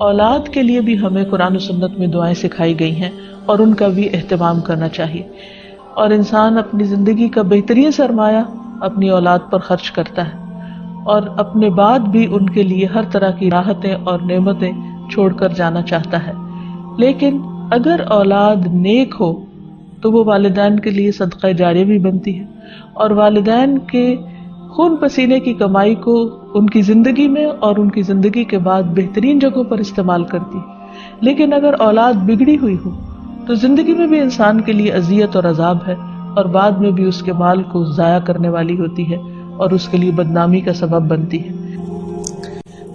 اولاد کے لیے بھی ہمیں قرآن و سنت میں دعائیں سکھائی گئی ہیں اور ان کا بھی اہتمام کرنا چاہیے. اور انسان اپنی زندگی کا بہترین سرمایہ اپنی اولاد پر خرچ کرتا ہے اور اپنے بعد بھی ان کے لیے ہر طرح کی راحتیں اور نعمتیں چھوڑ کر جانا چاہتا ہے. لیکن اگر اولاد نیک ہو تو وہ والدین کے لیے صدقہ جاریہ بھی بنتی ہے اور والدین کے خون پسینے کی کمائی کو ان کی زندگی میں اور ان کی زندگی کے بعد بہترین جگہوں پر استعمال کرتی ہے. لیکن اگر اولاد بگڑی ہوئی ہو تو زندگی میں بھی انسان کے لیے اذیت اور عذاب ہے اور بعد میں بھی اس کے مال کو ضائع کرنے والی ہوتی ہے اور اس کے لیے بدنامی کا سبب بنتی ہے.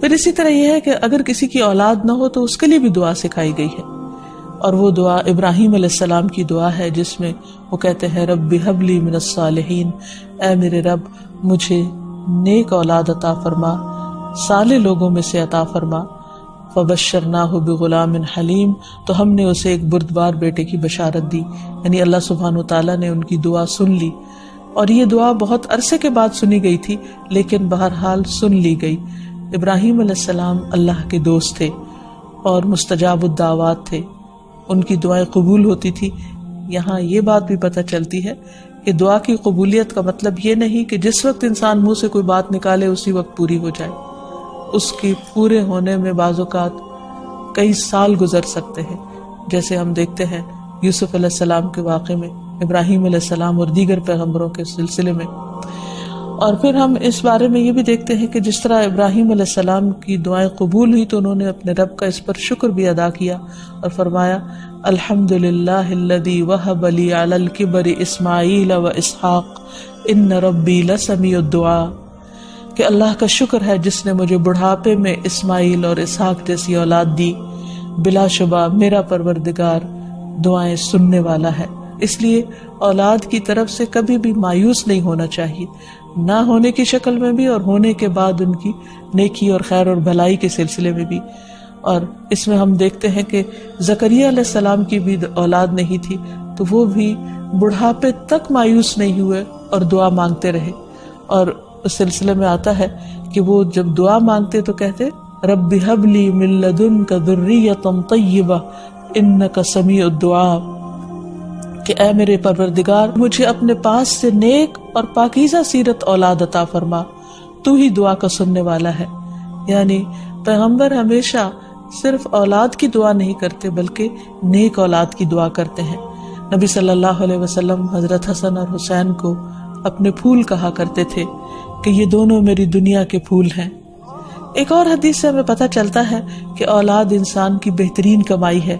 پھر اسی طرح یہ ہے کہ اگر کسی کی اولاد نہ ہو تو اس کے لیے بھی دعا سکھائی گئی ہے اور وہ دعا ابراہیم علیہ السلام کی دعا ہے جس میں وہ کہتے ہیں رب ہب لی من الصالحین، اے میرے رب مجھے نیک اولاد عطا فرما، صالح لوگوں میں سے عطا فرما. فبشرناہ بغلام حلیم، تو ہم نے اسے ایک بردبار بیٹے کی بشارت دی. یعنی اللہ سبحانہ وتعالیٰ نے ان کی دعا سن لی اور یہ دعا بہت عرصے کے بعد سنی گئی تھی لیکن بہرحال سن لی گئی. ابراہیم علیہ السلام اللہ کے دوست تھے اور مستجاب الدعوات تھے، ان کی دعائیں قبول ہوتی تھی. یہاں یہ بات بھی پتہ چلتی ہے کہ دعا کی قبولیت کا مطلب یہ نہیں کہ جس وقت انسان منہ سے کوئی بات نکالے اسی وقت پوری ہو جائے. اس کی پورے ہونے میں بعض اوقات کئی سال گزر سکتے ہیں، جیسے ہم دیکھتے ہیں یوسف علیہ السلام کے واقعے میں، ابراہیم علیہ السلام اور دیگر پیغمبروں کے سلسلے میں. اور پھر ہم اس بارے میں یہ بھی دیکھتے ہیں کہ جس طرح ابراہیم علیہ السلام کی دعائیں قبول ہوئی تو انہوں نے اپنے رب کا اس پر شکر بھی ادا کیا اور فرمایا الحمدللہ الذی وہب لی علی الکبر اسماعیل و اسحاق ان ربی لسمیع الدعاء، کہ اللہ کا شکر ہے جس نے مجھے بڑھاپے میں اسماعیل اور اسحاق جیسی اولاد دی، بلا شبہ میرا پروردگار دعائیں سننے والا ہے. اس لیے اولاد کی طرف سے کبھی بھی مایوس نہیں ہونا چاہیے، نہ ہونے کی شکل میں بھی اور ہونے کے بعد ان کی نیکی اور خیر اور بھلائی کے سلسلے میں بھی. اور اس میں ہم دیکھتے ہیں کہ زکریا علیہ السلام کی بھی اولاد نہیں تھی تو وہ بھی بڑھاپے تک مایوس نہیں ہوئے اور دعا مانگتے رہے. اور اس سلسلے میں آتا ہے کہ وہ جب دعا مانگتے تو کہتے رب ہب لی من لدنک ذریۃ طیبہ انک سمیع الدعاء، کہ اے میرے پروردگار مجھے اپنے پاس سے نیک اور پاکیزہ سیرت اولاد عطا فرما، تو ہی دعا کا سننے والا ہے. یعنی پیغمبر ہمیشہ صرف اولاد کی دعا نہیں کرتے بلکہ نیک اولاد کی دعا کرتے ہیں. نبی صلی اللہ علیہ وسلم حضرت حسن اور حسین کو اپنے پھول کہا کرتے تھے کہ یہ دونوں میری دنیا کے پھول ہیں. ایک اور حدیث سے ہمیں پتہ چلتا ہے کہ اولاد انسان کی بہترین کمائی ہے.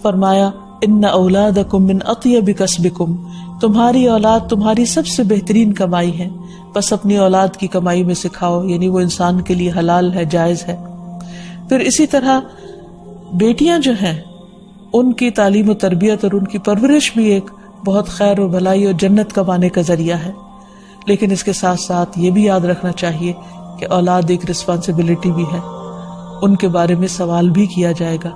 فرمایا ان اولادکم من اطیب کسبکم، تمہاری اولاد تمہاری سب سے بہترین کمائی ہے، بس اپنی اولاد کی کمائی میں سے کھاؤ، یعنی وہ انسان کے لیے حلال ہے، جائز ہے. پھر اسی طرح بیٹیاں جو ہیں ان کی تعلیم و تربیت اور ان کی پرورش بھی ایک بہت خیر و بھلائی اور جنت کمانے کا ذریعہ ہے. لیکن اس کے ساتھ ساتھ یہ بھی یاد رکھنا چاہیے کہ اولاد ایک رسپانسبلٹی بھی ہے، ان کے بارے میں سوال بھی کیا جائے گا.